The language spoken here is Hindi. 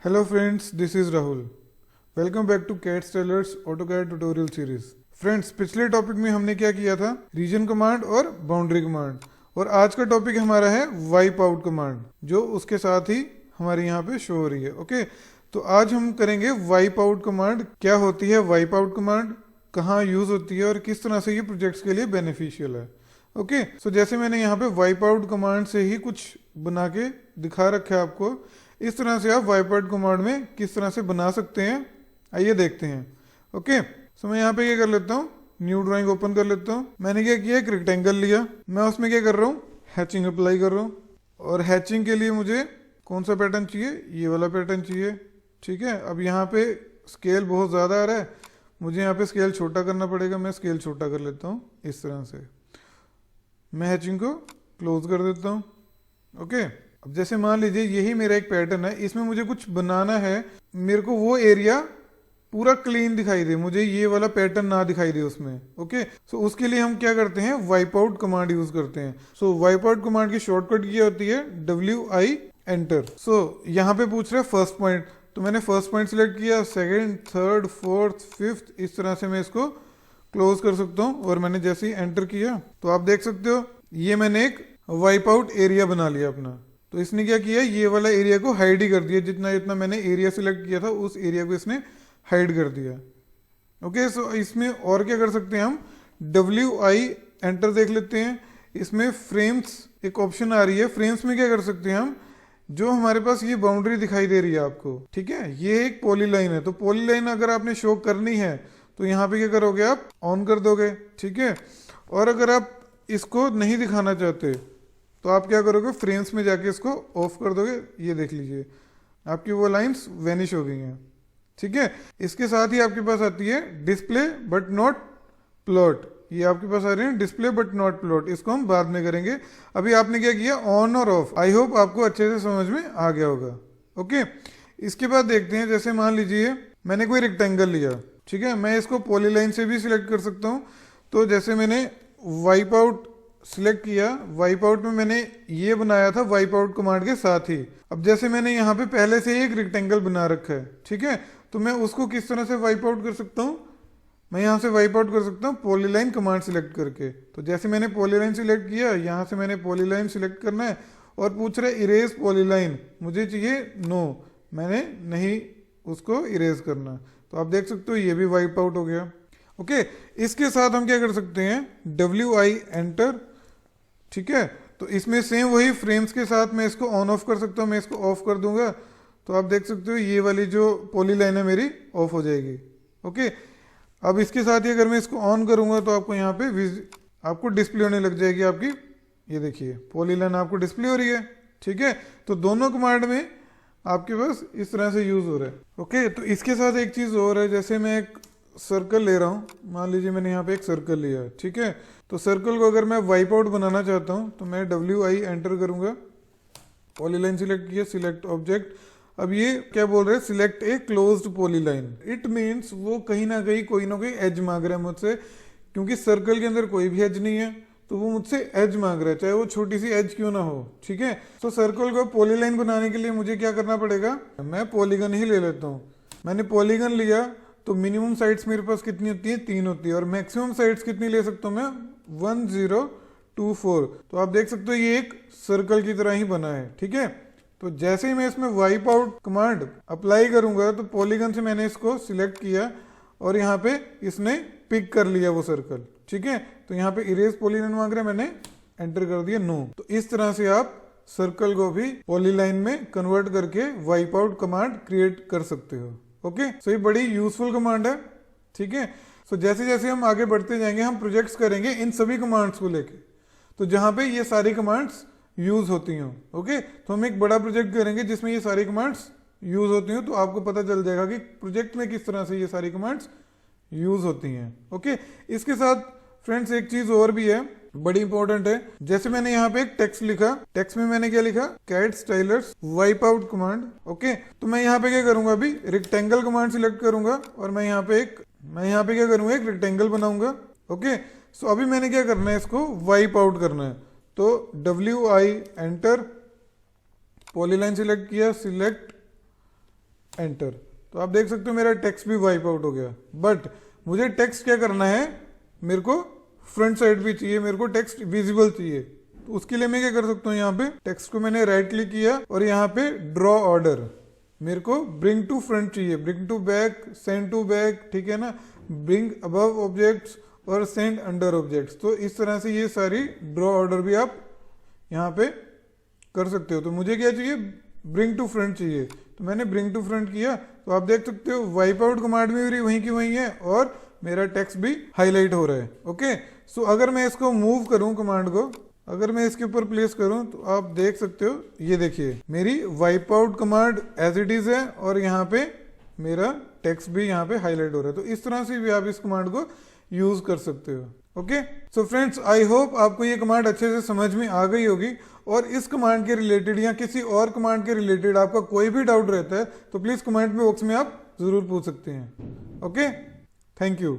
Hello friends, this is Rahul. Welcome back to CAD Stylers AutoCAD tutorial series. Friends, पिछले टॉपिक में हमने क्या किया था, रीजन कमांड और बाउंड्री कमांड, और आज का टॉपिक हमारा है वाइप आउट कमांड, जो उसके साथ ही हमारे यहाँ पे शो हो रही है। ओके, तो आज हम करेंगे वाइप आउट कमांड। क्या होती है वाइप आउट कमांड, कहाँ यूज होती है और किस तरह से ये प्रोजेक्ट्स के लिए बेनिफिशियल है। ओके, सो जैसे मैंने यहाँ पे वाइप आउट कमांड से ही कुछ बना के दिखा रखा है आपको, इस तरह से आप वाइप आउट कमांड में किस तरह से बना सकते हैं, आइए देखते हैं। ओके, सो मैं यहाँ पे क्या कर लेता हूँ, न्यू ड्राइंग ओपन कर लेता हूँ। मैंने क्या किया, एक रेक्टेंगल लिया, मैं उसमें क्या कर रहा हूँ, हैचिंग अप्लाई कर रहा हूँ। और हैचिंग के लिए मुझे कौन सा पैटर्न चाहिए, ये वाला पैटर्न चाहिए। ठीक है, अब यहाँ पे स्केल बहुत ज़्यादा आ रहा है, मुझे यहाँ पे स्केल छोटा करना पड़ेगा। मैं स्केल छोटा कर लेता हूँ इस तरह से। मैं हैचिंग को क्लोज कर देता हूँ। ओके, अब जैसे मान लीजिए यही मेरा एक पैटर्न है, इसमें मुझे कुछ बनाना है, मेरे को वो एरिया पूरा क्लीन दिखाई दे, मुझे ये वाला पैटर्न ना दिखाई दे उसमें। ओके, सो उसके लिए हम क्या करते हैं, वाइप आउट कमांड यूज करते हैं। सो वाइप आउट कमांड की शॉर्टकट ये होती है WI एंटर। सो यहाँ पे पूछ रहा है फर्स्ट पॉइंट, तो मैंने फर्स्ट पॉइंट सिलेक्ट किया, सेकंड, थर्ड, फोर्थ, फिफ्थ, इस तरह से मैं इसको क्लोज कर सकता हूँ। और मैंने जैसे ही एंटर किया तो आप देख सकते हो ये मैंने एक वाइप आउट एरिया बना लिया अपना। तो इसने क्या किया, ये वाला एरिया को हाइड ही कर दिया, जितना जितना मैंने एरिया सिलेक्ट किया था उस एरिया को इसने हाइड कर दिया। ओके, सो इसमें और क्या कर सकते हैं हम, WI एंटर देख लेते हैं। इसमें फ्रेम्स एक ऑप्शन आ रही है, फ्रेम्स में क्या कर सकते हैं हम, जो हमारे पास ये बाउंड्री दिखाई दे रही है आपको, ठीक है, ये एक पॉलीलाइन है। तो पॉलीलाइन अगर आपने शो करनी है तो यहाँ पे क्या करोगे, आप ऑन कर दोगे। ठीक है, और अगर आप इसको नहीं दिखाना चाहते तो आप क्या करोगे, फ्रेम्स में जाके इसको ऑफ कर दोगे। ये देख लीजिए आपकी वो लाइंस वेनिश हो गई हैं। ठीक है, इसके साथ ही आपके पास आती है डिस्प्ले बट नॉट प्लॉट। ये आपके पास आ रही है डिस्प्ले बट नॉट प्लॉट, इसको हम बाद में करेंगे। अभी आपने क्या किया, ऑन और ऑफ। आई होप आपको अच्छे से समझ में आ गया होगा। ओके, इसके बाद देखते हैं, जैसे मान लीजिए मैंने कोई रेक्टेंगल लिया, ठीक है, मैं इसको पॉलीलाइन से भी सिलेक्ट कर सकता हूँ। तो जैसे मैंने वाइप आउट सिलेक्ट किया, वाइप आउट में मैंने ये बनाया था वाइप आउट कमांड के साथ ही। अब जैसे मैंने यहाँ पे पहले से ही एक रेक्टेंगल बना रखा है, ठीक है, तो मैं उसको किस तरह से वाइप आउट कर सकता हूँ, मैं यहाँ से वाइप आउट कर सकता हूँ पॉलीलाइन कमांड सिलेक्ट करके। तो जैसे मैंने पॉलीलाइन सिलेक्ट किया, यहाँ से मैंने पॉलीलाइन सिलेक्ट करना है और पूछ रहा है इरेज पॉलीलाइन, मुझे चाहिए नो, मैंने नहीं उसको इरेज करना। तो आप देख सकते हो ये भी वाइप आउट हो गया। ओके, इसके साथ हम क्या कर सकते हैं, WI एंटर। ठीक है, तो इसमें सेम वही फ्रेम्स के साथ मैं इसको ऑन ऑफ कर सकता हूँ। मैं इसको ऑफ कर दूंगा तो आप देख सकते हो ये वाली जो पॉलीलाइन है मेरी ऑफ हो जाएगी। ओके, अब इसके साथ ही अगर मैं इसको ऑन करूंगा तो आपको यहाँ पे आपको डिस्प्ले होने लग जाएगी आपकी, ये देखिए पॉलीलाइन आपको डिस्प्ले हो रही है। ठीक है, तो दोनों कमांड में आपके पास इस तरह से यूज हो रहा है। ओके, तो इसके साथ एक चीज और है, जैसे मैं एक सर्कल ले रहा हूँ, मान लीजिए मैंने यहाँ पे एक सर्कल लिया है। ठीक है, तो सर्कल को अगर मैं वाइप आउट बनाना चाहता हूँ तो मैं WI एंटर करूंगा, पॉलीलाइन सिलेक्ट किया, सिलेक्ट ऑब्जेक्ट। अब ये क्या बोल रहे हैं, select a closed polyline. It means वो कहीं ना कहीं कोई ना कोई एज मांग रहा है मुझसे, क्योंकि सर्कल के अंदर कोई भी एज नहीं है, तो वो मुझसे एज मांग रहा है, चाहे वो छोटी सी एज क्यों ना हो। ठीक है, तो सर्कल को पॉलीलाइन बनाने के लिए मुझे क्या करना पड़ेगा, मैं पॉलीगन ही ले लेता हूँ। मैंने पॉलीगन लिया तो मिनिमम साइड्स मेरे पास कितनी होती है, 3 होती है, और मैक्सिमम साइड्स कितनी ले सकता हूँ मैं, 1024। तो आप देख सकते हो ये एक सर्कल की तरह ही बना है। ठीक है, तो जैसे ही मैं इसमें वाइप आउट कमांड अप्लाई करूंगा तो पॉलीगन से मैंने इसको सिलेक्ट किया और यहाँ पे इसने पिक कर लिया वो सर्कल। ठीक है, तो यहाँ पे इरेज पॉलीलाइन मांग रहा है, मैंने एंटर कर दिया नो। तो इस तरह से आप सर्कल को भी पॉलीलाइन में कन्वर्ट करके वाइप आउट कमांड क्रिएट कर सकते हो। ओके, सो ये बड़ी यूजफुल कमांड है। ठीक है, सो जैसे जैसे हम आगे बढ़ते जाएंगे हम प्रोजेक्ट्स करेंगे इन सभी कमांड्स को लेके, तो जहां पे ये सारी कमांड्स यूज होती हों। ओके, तो हम एक बड़ा प्रोजेक्ट करेंगे जिसमें ये सारी कमांड्स यूज होती हो, तो आपको पता चल जाएगा कि प्रोजेक्ट में किस तरह से ये सारी कमांड्स यूज होती हैं। ओके, इसके साथ फ्रेंड्स एक चीज और भी है, बड़ी इंपॉर्टेंट है। जैसे मैंने यहाँ पे एक टेक्स्ट लिखा, टेक्स्ट में मैंने क्या लिखा, CAD Stylers wipe out command. Okay, तो मैं यहाँ पे क्या करूंगा, अभी रेक्टेंगल कमांड सिलेक्ट करूंगा और मैं यहाँ पे क्या करूंगा, एक रेक्टेंगल बनाऊंगा। ओके, सो अभी मैंने क्या करना है, इसको वाइप आउट करना है। तो WI एंटर, पॉलीलाइन सिलेक्ट किया, सिलेक्ट एंटर। तो आप देख सकते हो मेरा टेक्स्ट भी वाइप आउट हो गया। बट मुझे टेक्स्ट क्या करना है, मेरे को फ्रंट साइड भी चाहिए, मेरे को टेक्स्ट विजिबल चाहिए। तो उसके लिए मैं क्या कर सकता हूँ, यहाँ पे टेक्स्ट को मैंने राइट क्लिक किया और यहाँ पे ड्रॉ ऑर्डर, मेरे को ब्रिंग टू फ्रंट चाहिए, bring to back, send to back, ठीक है ना, ब्रिंग अबव ऑब्जेक्ट्स और सेंड अंडर ऑब्जेक्ट्स। तो इस तरह से ये सारी ड्रॉ ऑर्डर भी आप यहाँ पे कर सकते हो। तो मुझे क्या चाहिए, ब्रिंग टू फ्रंट चाहिए, तो मैंने ब्रिंग टू फ्रंट किया। तो आप देख सकते हो वाइप आउट कमांड भी मेरी वहीं की वहीं है और मेरा टेक्स्ट भी हाईलाइट हो रहा है। ओके, सो अगर मैं इसको मूव करूं कमांड को, अगर मैं इसके ऊपर प्लेस करूं तो आप देख सकते हो, ये देखिए मेरी wipe out command as it is है और यहाँ पे मेरा टेक्स्ट भी यहाँ पे हाईलाइट हो रहा है। तो इस तरह से भी आप इस कमांड को यूज कर सकते हो। Okay, so friends, I hope आपको ये कमांड अच्छे से समझ में आ गई होगी। और इस कमांड के रिलेटेड या किसी और कमांड के रिलेटेड आपका कोई भी डाउट रहता है तो प्लीज कमेंट बॉक्स में आप जरूर पूछ सकते हैं। Okay, thank you.